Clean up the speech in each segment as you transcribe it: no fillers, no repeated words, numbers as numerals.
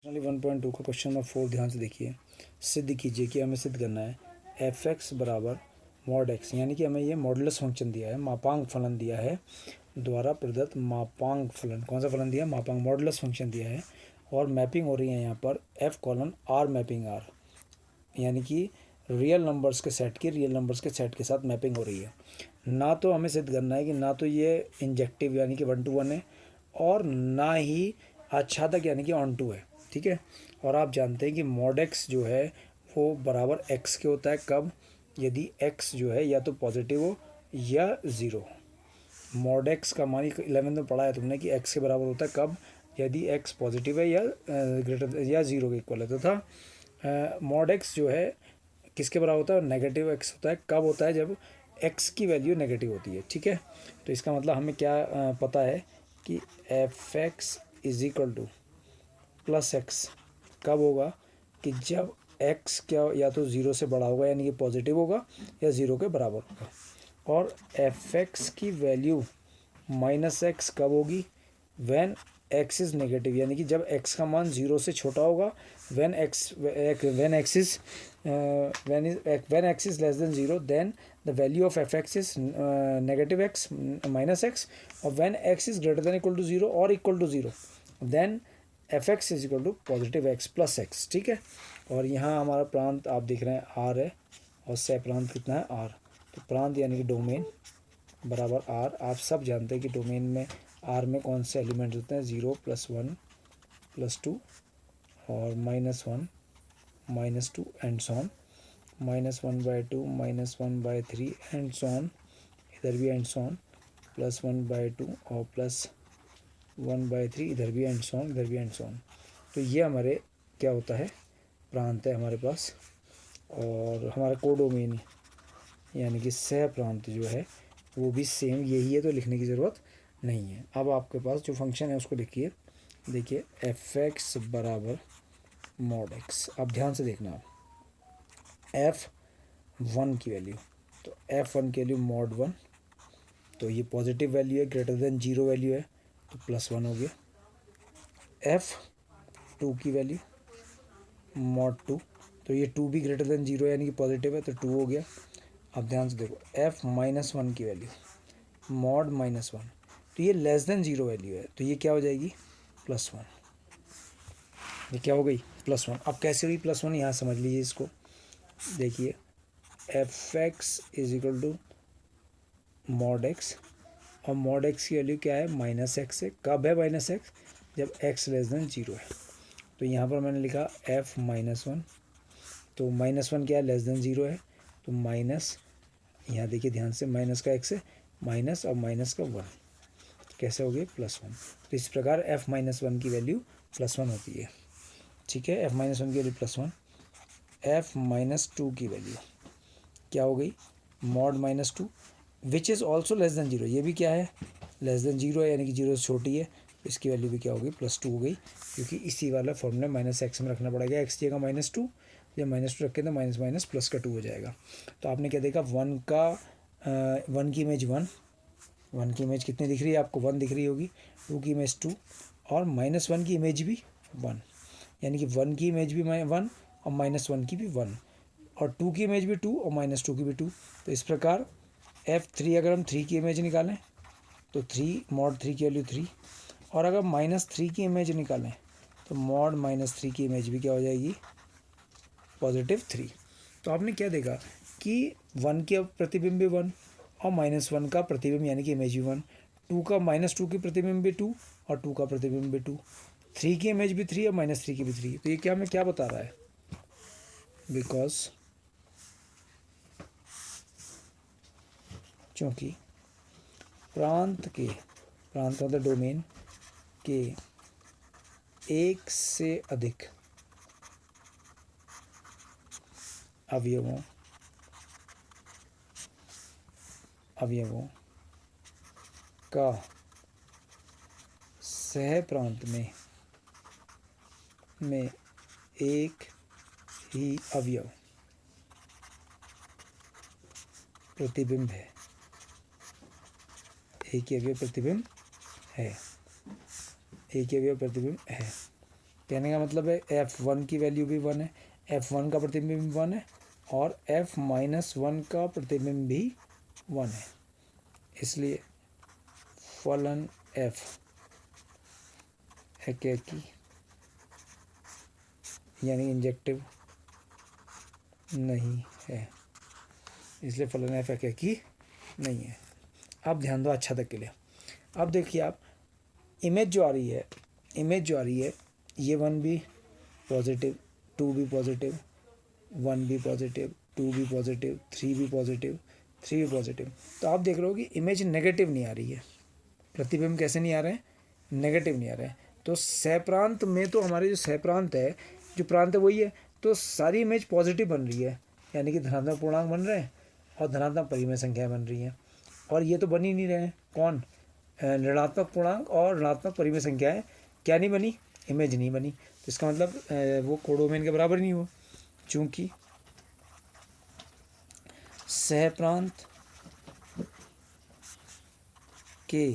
Only 1.2 का question number 4 ध्यान से देखिए। सिद्ध कीजिए कि हमें सिद्ध करना है एफ एक्स बराबर मॉड एक्स, यानी कि हमें ये मॉडुलस फंक्शन दिया है, मापांक फलन दिया है, द्वारा प्रदत्त मापांक फलन। कौन सा फलन दिया है? मापांक मॉडुलस फंक्शन दिया है। और मैपिंग हो रही है यहाँ पर F colon R mapping R, यानी कि रियल नंबर्स के सेट की रियल नंबर्स के सेट के साथ मैपिंग हो रही है। ना तो हमें सिद्ध करना है कि ना तो ये इंजेक्टिव यानी कि 1 to 1 है, और ना ही आच्छादक यानी कि ऑन टू है। ठीक है। और आप जानते हैं कि मॉड एक्स जो है वो बराबर एक्स के होता है कब? यदि एक्स जो है या तो पॉजिटिव हो या ज़ीरो। मॉड एक्स का मान 11th में पढ़ा है तुमने कि एक्स के बराबर होता है कब? यदि एक्स पॉजिटिव है या ग्रेटर या ज़ीरो के इक्वल है। तथा मॉड एक्स जो है किसके बराबर होता है? नेगेटिव एक्स होता है। कब होता है? जब एक्स की वैल्यू नेगेटिव होती है। ठीक है। तो इसका मतलब हमें क्या पता है कि F x is equal two plus x कब होगा? कि जब एक्स क्या या तो ज़ीरो से बड़ा होगा यानी कि पॉजिटिव होगा, या ज़ीरो के बराबर होगा। और एफ एक्स की वैल्यू माइनस एक्स कब होगी? व्हेन एक्स इज़ नेगेटिव, यानी कि जब एक्स का मान ज़ीरो से छोटा होगा। When x is less than zero, then the value of f x is negative x minus x. और when x is greater than equal to zero और equal to zero, then f x is equal to positive x plus x. ठीक है। और यहाँ हमारा प्रांत आप देख रहे हैं आर है, और सह प्रांत कितना है? आर। तो प्रांत यानी कि डोमेन बराबर आर। आप सब जानते हैं कि डोमेन में आर में कौन से एलिमेंट होते हैं? 0 + 1 + 2 और -1 -2 and so on, -1/2 -1/3 and so on, इधर भी एंड सो ऑन, +1/2 और +1/3 इधर भी एंड सो ऑन, इधर भी एंड सो ऑन। तो ये हमारे क्या होता है? प्रांत है हमारे पास। और हमारा कोडोमेन यानी कि सह प्रांत जो है वो भी सेम यही है, तो लिखने की ज़रूरत नहीं है। अब आपके पास जो फंक्शन है उसको लिखिए। देखिए एफ एक्स बराबर मॉड एक्स। अब ध्यान से देखना आप, F1 की वैल्यू, तो F1 की वैल्यू मॉड 1, तो ये पॉजिटिव वैल्यू है, ग्रेटर देन जीरो वैल्यू है, तो +1 हो गया। F2 की वैल्यू मॉड 2, तो ये 2 भी ग्रेटर देन जीरो यानी कि पॉजिटिव है, तो 2 हो गया। अब ध्यान से देखो F-1 की वैल्यू मॉड -1, तो ये लेस देन जीरो वैल्यू है, तो ये क्या हो जाएगी? +1। ये क्या हो गई? +1। अब कैसे हुई +1? यहाँ समझ लीजिए इसको। देखिए F x is equal to mod x, और मॉड एक्स की वैल्यू क्या है? -x है। कब है -x? जब x लेस देन जीरो है। तो यहाँ पर मैंने लिखा F-1, तो -1 क्या है? लेस देन जीरो है, तो माइनस, यहाँ देखिए ध्यान से, माइनस का x है, माइनस और माइनस का 1, कैसे हो गए? +1। तो इस प्रकार F-1 की वैल्यू +1 होती है। ठीक है। F-1 की वैल्यू +1। F-2 की वैल्यू क्या हो गई? Mod -2 which is also less than zero. ये भी क्या है? लेस देन जीरो है, यानी कि जीरो से छोटी है। इसकी वैल्यू भी क्या हो गई? +2 हो गई, क्योंकि इसी वाला फॉर्मूला -x में रखना पड़ेगा। x की जगह -2, जब -2 रखें तो माइनस माइनस प्लस का 2 हो जाएगा। तो आपने क्या देखा? 1 की इमेज 1 की इमेज कितनी दिख रही है आपको? 1 दिख रही होगी। 2 की इमेज 2, और -1 की इमेज भी 1, यानी कि 1 की इमेज भी 1 और -1 की भी 1, और 2 की इमेज भी 2 और -2 की भी 2। तो इस प्रकार F3, अगर हम 3 की इमेज निकालें तो 3 मॉड 3 की वैल्यू 3, और अगर -3 की इमेज निकालें तो मॉड -3 की इमेज भी क्या हो जाएगी? +3। तो आपने क्या देखा कि 1 की प्रतिबिंब भी 1, और -1 का प्रतिबिंब यानी कि इमेज भी 1, 2 का -2 की प्रतिबिंब भी 2, और 2 का प्रतिबिंब भी 2, 3 की इमेज भी 3 और -3 की भी 3। तो ये क्या हमें क्या बता रहा है? बिकॉज क्योंकि प्रांत मतलब डोमेन के एक से अधिक अवयवों का सह प्रांत में एक ही अवयव प्रतिबिंब है, एक ही अवयव प्रतिबिंब है, एक ही अवयव प्रतिबिंब है। कहने का मतलब है F1 की वैल्यू भी 1 है, F1 का प्रतिबिंब 1 है और F-1 का प्रतिबिंब भी 1 है, इसलिए फलन F एकेकी यानी इंजेक्टिव नहीं है, इसलिए फलन F एकेकी नहीं है। अब ध्यान दो अच्छा तक के लिए। अब देखिए आप इमेज जो आ रही है ये 1 भी पॉजिटिव, 2 भी पॉजिटिव, 1 भी पॉजिटिव, 2 भी पॉजिटिव, 3 भी पॉजिटिव, 3 भी पॉजिटिव। तो आप देख रहे हो कि इमेज नेगेटिव नहीं आ रही है, प्रतिबिंब कैसे नहीं आ रहे हैं, नेगेटिव नहीं आ रहे हैं। तो सहप्रांत में तो हमारे जो सहप्रांत है, जो प्रांत है वही है, तो सारी इमेज पॉजिटिव बन रही है, यानी कि धनात्मक पूर्णांक बन रहे हैं और धनात्मक परिमेय संख्याएं बन रही हैं। और ये तो बन ही नहीं रहे हैं, कौन, ऋणात्मक पूर्णांक और ऋणात्मक परिमेय संख्याएं क्या नहीं बनी, इमेज नहीं बनी। तो इसका मतलब वो कोडोमेन के बराबर नहीं हुआ, चूँकि सहप्रांत के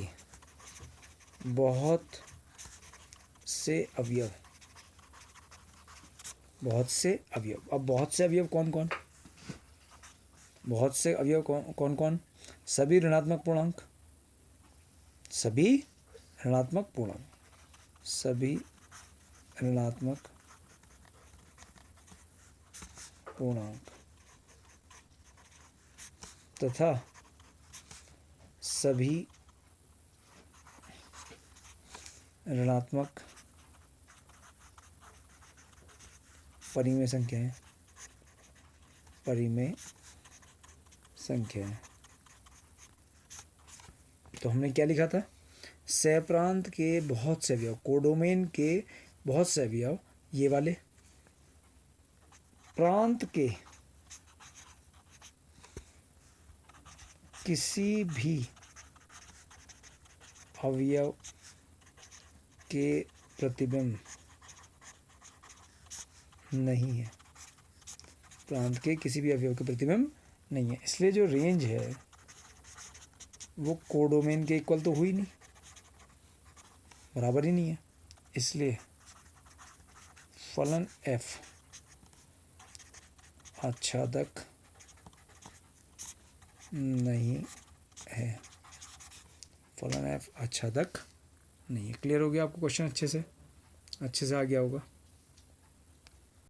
बहुत से अवयव, अब बहुत से अवयव कौन कौन, बहुत से अवयव कौन कौन, सभी ऋणात्मक पूर्णांक, सभी ऋणात्मक पूर्णांक तथा सभी ऋणात्मक परिमेय संख्याएं। तो हमने क्या लिखा था, सहप्रांत के बहुत से अवयव, कोडोमेन के बहुत से अवयव, ये वाले प्रांत के किसी भी अवयव के प्रतिबिंब नहीं है, प्रांत के किसी भी अवयव के प्रतिबिंब नहीं है, इसलिए जो रेंज है वो कोडोमेन के इक्वल तो हुई नहीं, बराबर ही नहीं है, इसलिए फलन F आच्छादक नहीं है, फलन F आच्छादक नहीं है। क्लियर हो गया आपको क्वेश्चन, अच्छे से आ गया होगा।